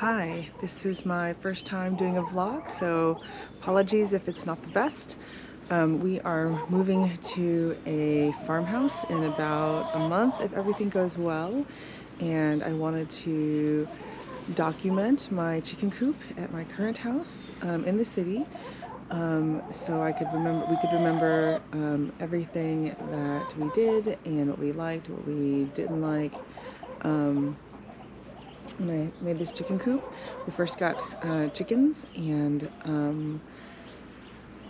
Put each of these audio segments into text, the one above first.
Hi, this is my first time doing a vlog, so apologies if it's not the best. We are moving to a farmhouse in about a month if everything goes well, and I wanted to document my chicken coop at my current house in the city, so we could remember everything that we did and what we liked, what we didn't like. When I made this chicken coop, we first got chickens, and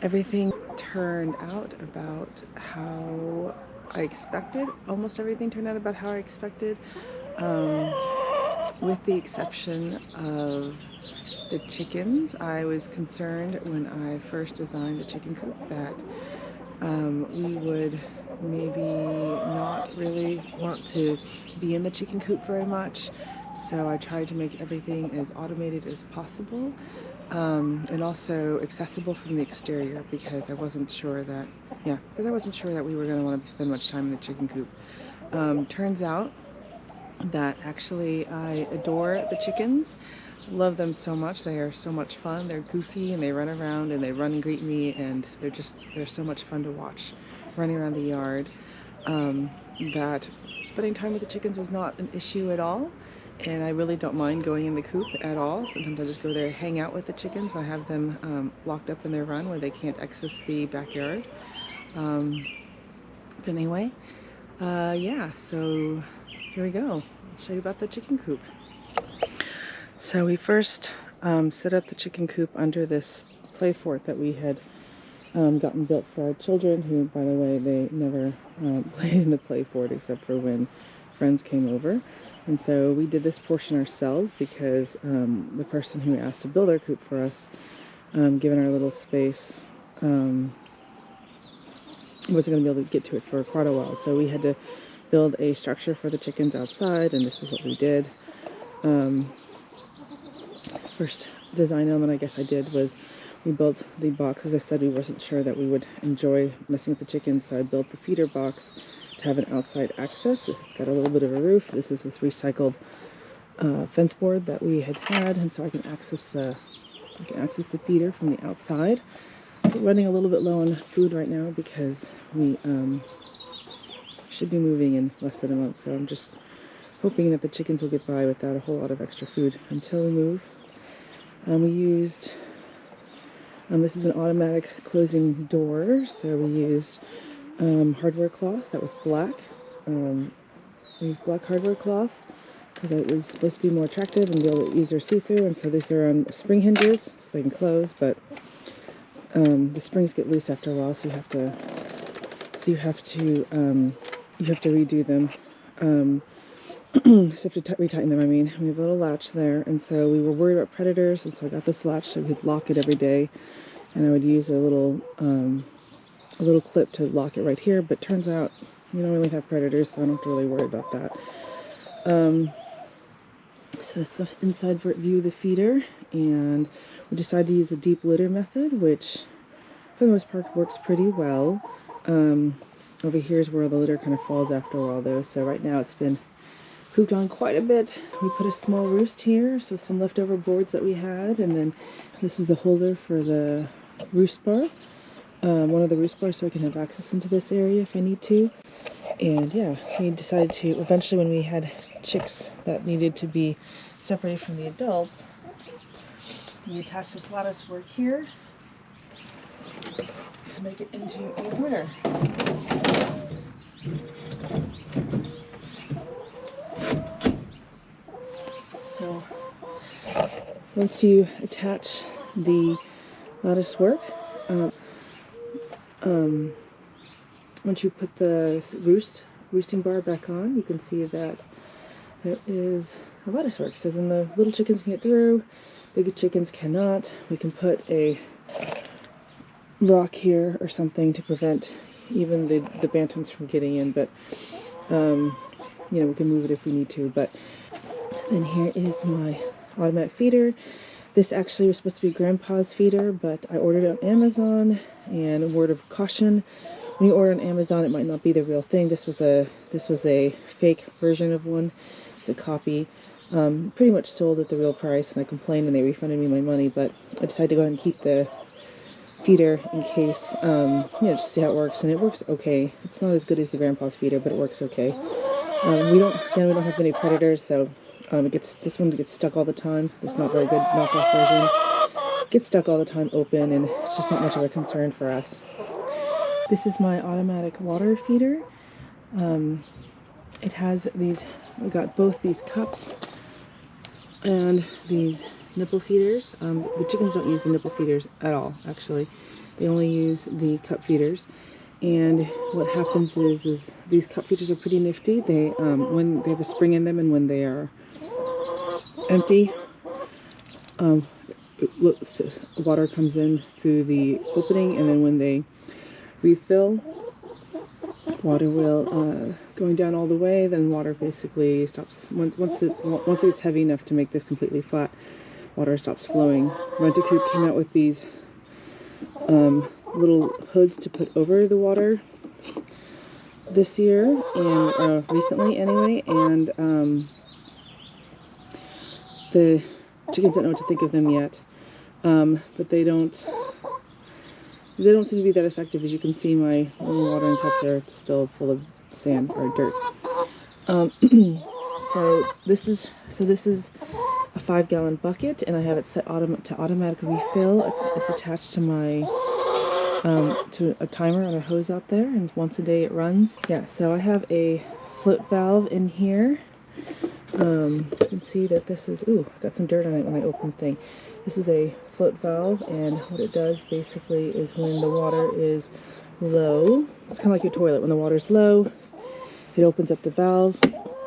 everything turned out about how I expected. Almost everything turned out about how I expected, with the exception of the chickens. I was concerned when I first designed the chicken coop that we would maybe not really want to be in the chicken coop very much. So I tried to make everything as automated as possible, and also accessible from the exterior because I wasn't sure that, we were going to want to spend much time in the chicken coop. Turns out that actually I adore the chickens. Love them so much. They are so much fun. They're goofy and they run around and they run and greet me, and they're so much fun to watch running around the yard, that spending time with the chickens was not an issue at all. And I really don't mind going in the coop at all. Sometimes I just go there, hang out with the chickens, but I have them locked up in their run where they can't access the backyard. But anyway, yeah, so here we go. I'll show you about the chicken coop. So we first set up the chicken coop under this play fort that we had gotten built for our children, who, by the way, they never played in the play fort except for when friends came over. And so we did this portion ourselves because the person who asked to build our coop for us, given our little space, wasn't going to be able to get to it for quite a while. So we had to build a structure for the chickens outside, and this is what we did. First design element I guess I did was we built the box. As I said, we wasn't sure that we would enjoy messing with the chickens, so I built the feeder box to have an outside access. It's got a little bit of a roof. This is this recycled fence board that we had, and so I can access the feeder from the outside. So we're running a little bit low on food right now because we should be moving in less than a month, so I'm just hoping that the chickens will get by without a whole lot of extra food until we move. We used, this is an automatic closing door, so we used hardware cloth that was black. We used black hardware cloth because it was supposed to be more attractive and be able to easier see-through, and so these are on spring hinges so they can close, but the springs get loose after a while, so you have to redo them. So you have to retighten them. We have a little latch there, and so we were worried about predators, and so I got this latch so we could lock it every day, and I would use a little clip to lock it right here, but turns out we don't really have predators, so I don't have to really worry about that. So that's the inside view of the feeder, and we decided to use a deep litter method, which for the most part works pretty well. Over here is where the litter kind of falls after a while though, so right now it's been pooped on quite a bit. We put a small roost here, so some leftover boards that we had, and then this is the holder for the roost bar, one of the roost bars, so I can have access into this area if I need to. And yeah, we decided to, eventually when we had chicks that needed to be separated from the adults, we attached this lattice work here to make it into a winner. So once you attach the lattice work, once you put the roosting bar back on, you can see that there is a lattice work. So then the little chickens can get through, big chickens cannot. We can put a rock here or something to prevent even the bantams from getting in, but we can move it if we need to. But then here is my automatic feeder. This actually was supposed to be Grandpa's feeder, but I ordered it on Amazon, and a word of caution, when you order on Amazon, it might not be the real thing. This was a fake version of one. It's a copy. Pretty much sold at the real price, and I complained and they refunded me my money, but I decided to go ahead and keep the feeder in case, just see how it works, and it works okay. It's not as good as the grandpa's feeder, but it works okay. We don't have many predators, so this one gets stuck all the time. This not very good knockoff version gets stuck all the time open, and it's just not much of a concern for us. This is my automatic water feeder. It has these, we got both these cups and these nipple feeders. The chickens don't use the nipple feeders at all, actually. They only use the cup feeders. And what happens is these cup feeders are pretty nifty. They, when they have a spring in them and when they are empty, water comes in through the opening, and then when they refill, water will going down all the way. Then water basically stops once it gets heavy enough to make this completely flat. Water stops flowing. Coop came out with these little hoods to put over the water this year, and recently anyway, and the chickens don't know what to think of them yet, but they don't seem to be that effective. As you can see, my little watering cups are still full of sand or dirt. So this is a 5-gallon bucket, and I have it set to automatically refill. It's attached to my to a timer on a hose out there, and once a day it runs. Yeah, so I have a float valve in here. You can see that this is, I got some dirt on it when I opened the thing. This is a float valve, and what it does basically is when the water is low, it's kind of like your toilet. When the water's low, it opens up the valve,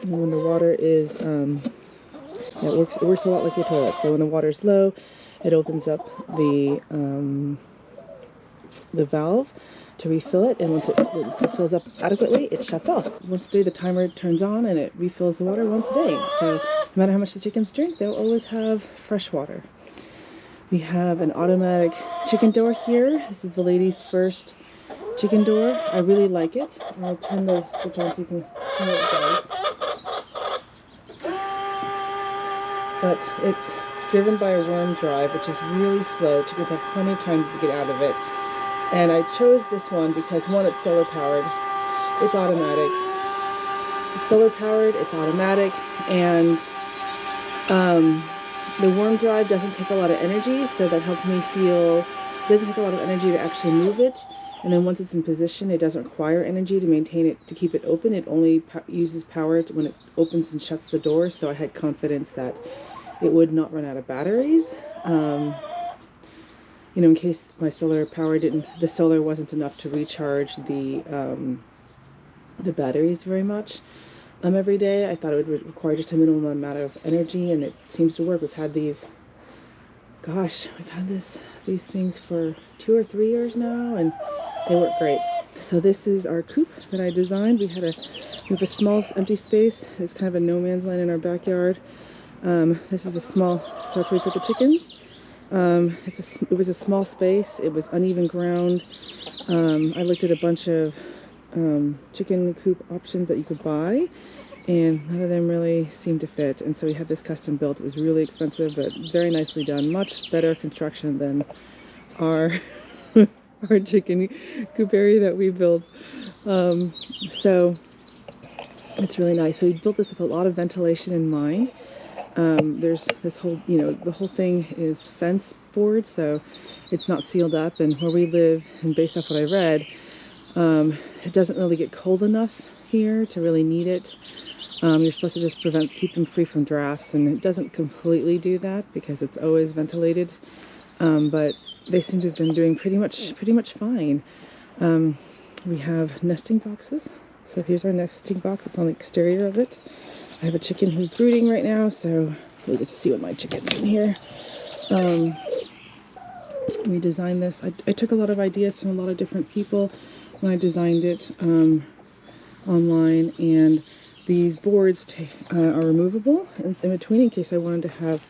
and when the water is, it works a lot like your toilet. So when the water's low, it opens up the valve to refill it, and once it fills up adequately, it shuts off. Once a day, the timer turns on and it refills the water once a day. So no matter how much the chickens drink, they'll always have fresh water. We have an automatic chicken door here. This is the lady's first chicken door. I really like it. I'll turn the switch on so you can hear what it does. But it's driven by a worm drive, which is really slow. Chickens have plenty of time to get out of it. And I chose this one because, one, it's solar powered, it's automatic. It's solar powered, it's automatic, and the worm drive doesn't take a lot of energy, so that helps me feel, it doesn't take a lot of energy to actually move it. And then once it's in position, it doesn't require energy to maintain it, to keep it open. It only uses power when it opens and shuts the door, so I had confidence that it would not run out of batteries. In case my solar power the solar wasn't enough to recharge the batteries very much every day. I thought it would require just a minimum amount of energy, and it seems to work. We've had these, these things for 2 or 3 years now, and they work great. So this is our coop that I designed. We have a small empty space. It's kind of a no man's land in our backyard. This is so that's where we put the chickens. It was a small space. It was uneven ground. I looked at a bunch of chicken coop options that you could buy, and none of them really seemed to fit. And so we had this custom built. It was really expensive, but very nicely done. Much better construction than our our chicken coop area that we built. So it's really nice. So we built this with a lot of ventilation in mind. There's this whole, the whole thing is fence board, so it's not sealed up, and where we live, and based off what I read, it doesn't really get cold enough here to really need it. You're supposed to just keep them free from drafts, and it doesn't completely do that because it's always ventilated, but they seem to have been doing pretty much fine. We have nesting boxes. So here's our nesting box. It's on the exterior of it. I have a chicken who's brooding right now, so we'll get to see what my chicken's in here. We designed this. I took a lot of ideas from a lot of different people when I designed it online, and these boards are removable in between in case I wanted to have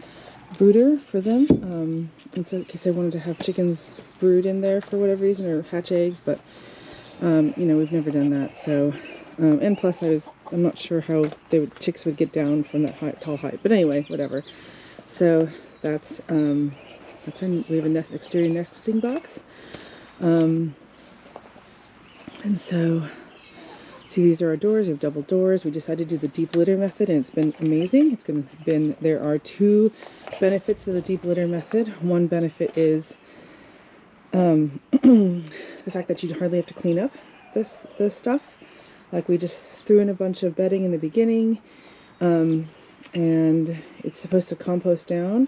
brooder for them, and so in case I wanted to have chickens brood in there for whatever reason or hatch eggs, but we've never done that, so And plus I'm not sure how chicks would get down from that tall height. But anyway, whatever. So that's we have a exterior nesting box. And so, see, these are our doors. We have double doors. We decided to do the deep litter method, and it's been amazing. There are 2 benefits to the deep litter method. One benefit is the fact that you hardly have to clean up this stuff. Like, we just threw in a bunch of bedding in the beginning, and it's supposed to compost down.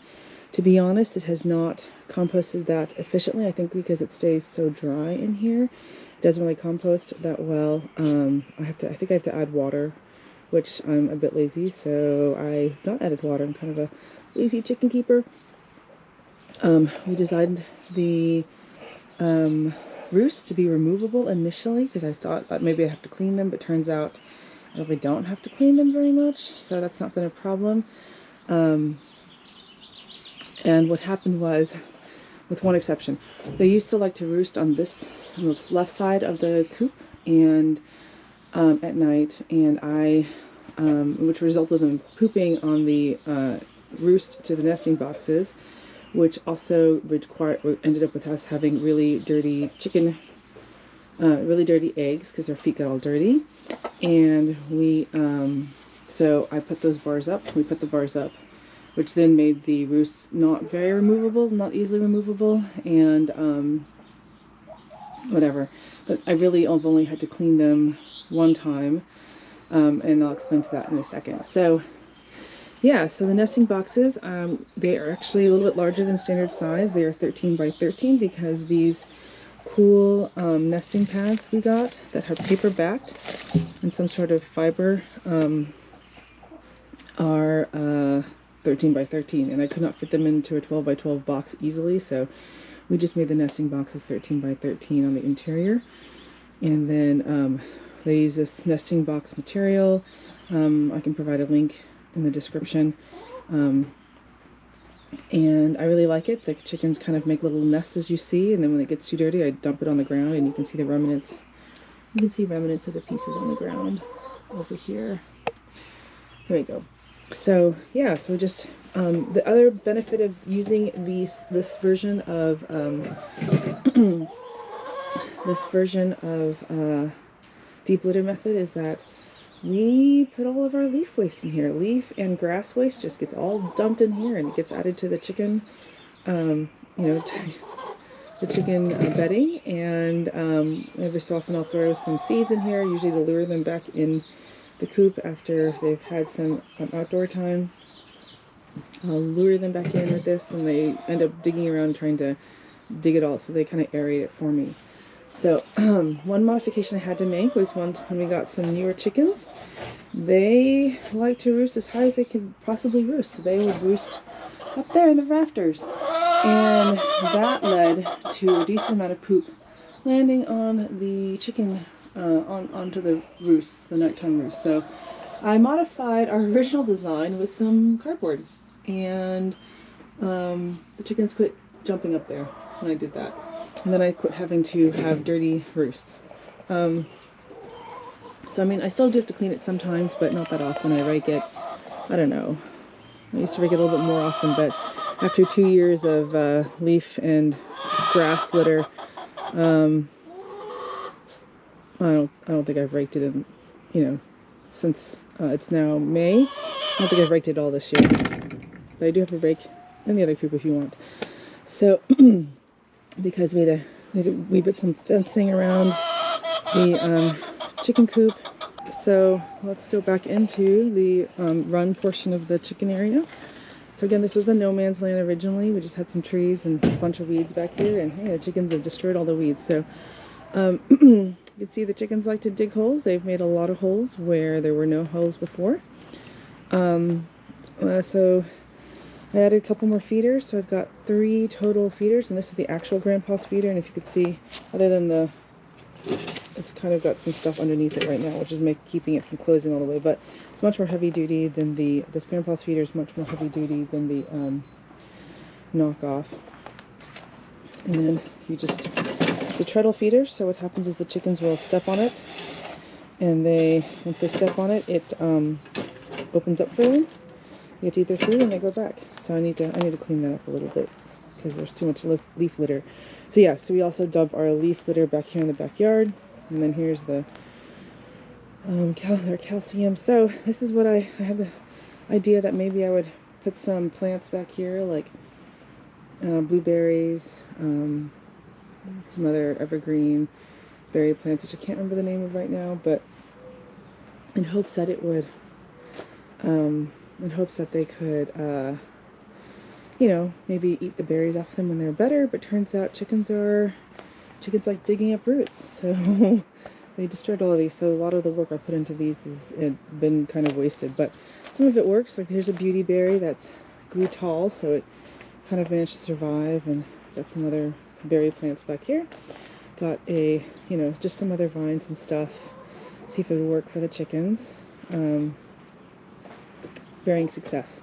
To be honest, it has not composted that efficiently, I think because it stays so dry in here. It doesn't really compost that well. I think I have to add water, which I'm a bit lazy, so I've not added water. I'm kind of a lazy chicken keeper. We designed the roosts to be removable initially because I thought that maybe I have to clean them, but turns out I really don't have to clean them very much, so that's not been a problem. And what happened was, with one exception, they used to like to roost on this left side of the coop and at night, and which resulted in pooping on the roost to the nesting boxes, which also ended up with us having really dirty really dirty eggs because their feet got all dirty. And so I put those bars up. We put the bars up, which then made the roosts not very removable, not easily removable, and whatever. But I really have only had to clean them one time, and I'll explain to that in a second. So yeah, so the nesting boxes, they are actually a little bit larger than standard size. They are 13 by 13 because these cool nesting pads we got that are paper backed and some sort of fiber are 13 by 13, and I could not fit them into a 12 by 12 box easily, so we just made the nesting boxes 13 by 13 on the interior. And then they use this nesting box material. I can provide a link in the description, and I really like it. The chickens kind of make little nests, as you see, and then when it gets too dirty I dump it on the ground, and you can see the remnants. You can see remnants of the pieces on the ground over here. There we go. So yeah, so just the other benefit of using this version of deep litter method is that we put all of our leaf waste in here. Leaf and grass waste just gets all dumped in here, and it gets added to the chicken, the chicken bedding. And every so often I'll throw some seeds in here, usually to lure them back in the coop after they've had some outdoor time. I'll lure them back in with this, and they end up digging around trying to dig it all, so they kind of aerate it for me. So one modification I had to make was when we got some newer chickens. They like to roost as high as they could possibly roost, so they would roost up there in the rafters, and that led to a decent amount of poop landing on the chicken, onto the roosts, the nighttime roosts. So I modified our original design with some cardboard, and the chickens quit jumping up there when I did that. And then I quit having to have dirty roosts. So I mean, I still do have to clean it sometimes, but not that often. I rake it, I don't know. I used to rake it a little bit more often, but after 2 years of leaf and grass litter, I don't think I've raked it in, since it's now May. I don't think I've raked it all this year, but I do have a rake in the other coop if you want. So because we put some fencing around the chicken coop. So let's go back into the run portion of the chicken area. So again, this was a no man's land originally. We just had some trees and a bunch of weeds back here, and hey, the chickens have destroyed all the weeds. So you can see the chickens like to dig holes. They've made a lot of holes where there were no holes before. So I added a couple more feeders, so I've got 3 total feeders, and this is the actual grandpa's feeder. And if you could see, other than it's kind of got some stuff underneath it right now, which is keeping it from closing all the way, but it's much more heavy duty than this grandpa's feeder is much more heavy duty than the knockoff. And then it's a treadle feeder, so what happens is the chickens will step on it and once they step on it, it opens up for them. They get to eat their food and they go back. So I need to clean that up a little bit because there's too much leaf litter. So yeah, so we also dump our leaf litter back here in the backyard, and then here's the their calcium. So this is what I had the idea that maybe I would put some plants back here, like blueberries, some other evergreen berry plants, which I can't remember the name of right now, but in hopes that it would, in hopes that they could, you know, maybe eat the berries off them when they're better. But turns out chickens like digging up roots, so they destroyed all of these. So a lot of the work I put into these has been kind of wasted, but some of it works. Like here's a beauty berry that's grew tall, so it kind of managed to survive, and got some other berry plants back here. Got just some other vines and stuff. See if it would work for the chickens. Varying success.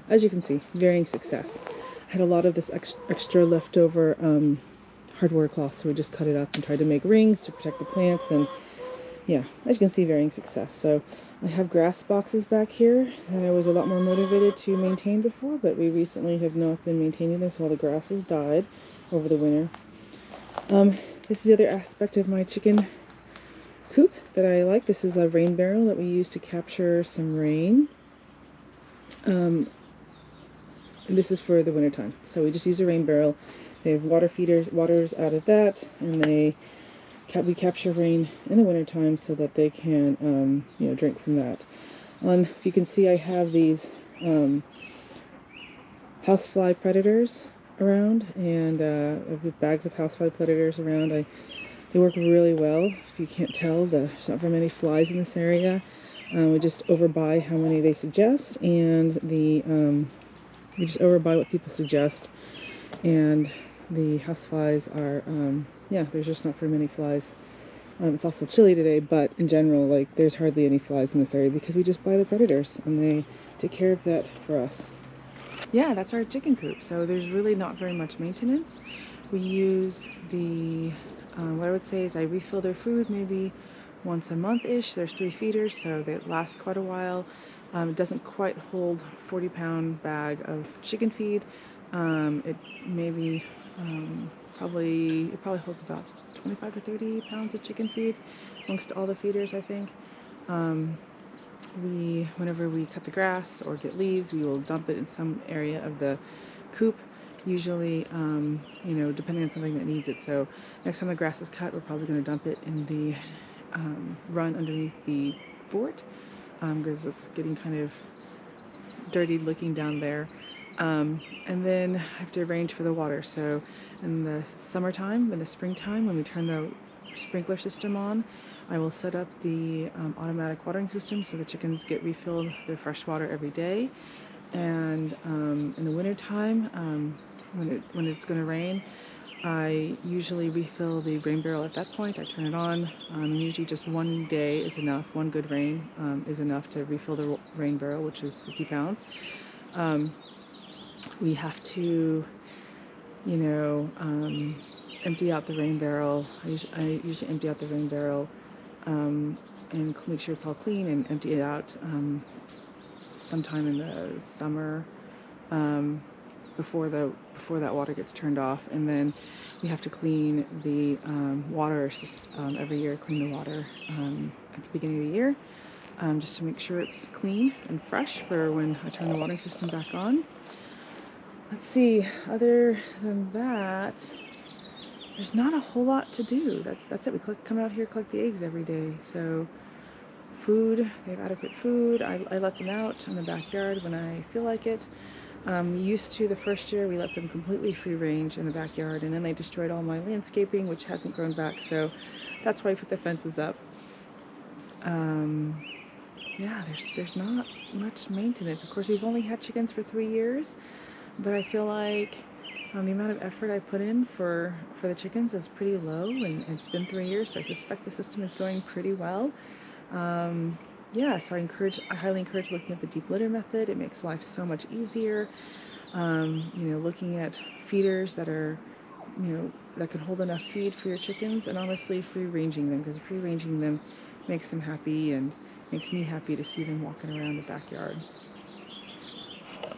As you can see, varying success. I had a lot of this extra leftover hardware cloth, so we just cut it up and tried to make rings to protect the plants, and yeah, as you can see, varying success. So I have grass boxes back here that I was a lot more motivated to maintain before, but we recently have not been maintaining them, so all the grass has died over the winter. This is the other aspect of my chicken coop that I like. This is a rain barrel that we use to capture some rain. And this is for the wintertime. So we just use a rain barrel. They have waters out of that, and we capture rain in the wintertime so that they can, drink from that. If you can see, I have these housefly predators around, and I have bags of housefly predators around. They work really well. If you can't tell, there's not very many flies in this area. We just overbuy how many they suggest, and we just overbuy what people suggest. And the houseflies are, there's just not very many flies. It's also chilly today, but in general, like, there's hardly any flies in this area because we just buy the predators, and they take care of that for us. Yeah, that's our chicken coop. So there's really not very much maintenance. We use what I would say is I refill their food maybe once a month-ish. There's 3 feeders, so they last quite a while. It doesn't quite hold a 40-pound bag of chicken feed. It maybe probably holds about 25 to 30 pounds of chicken feed amongst all the feeders, I think. Whenever we cut the grass or get leaves, we will dump it in some area of the coop, usually, depending on something that needs it. So next time the grass is cut, we're probably going to dump it in the run underneath the fort, because it's getting kind of dirty looking down there. And then I have to arrange for the water. So in the summertime, in the springtime, when we turn the sprinkler system on, I will set up the automatic watering system so the chickens get refilled their fresh water every day. And in the wintertime, when it's going to rain, I usually refill the rain barrel at that point. I turn it on. Usually just one day is enough. One good rain is enough to refill the rain barrel, which is 50 pounds. We have to, empty out the rain barrel. I usually empty out the rain barrel and make sure it's all clean, and empty it out sometime in the summer, before that water gets turned off. And then we have to clean the water system every year. Clean the water at the beginning of the year, just to make sure it's clean and fresh for when I turn the watering system back on. Let's see, other than that, there's not a whole lot to do. That's it. We come out here, collect the eggs every day. So food, they have adequate food. I let them out in the backyard when I feel like it. Used to, the first year, we let them completely free range in the backyard, and then they destroyed all my landscaping, which hasn't grown back. So that's why I put the fences up. There's not much maintenance. Of course, we've only had chickens for 3 years, but I feel like the amount of effort I put in for the chickens is pretty low, and it's been 3 years, so I suspect the system is going pretty well. So I highly encourage looking at the deep litter method. It makes life so much easier. Looking at feeders that are, that can hold enough feed for your chickens, and honestly, free ranging them, because free ranging them makes them happy and makes me happy to see them walking around the backyard.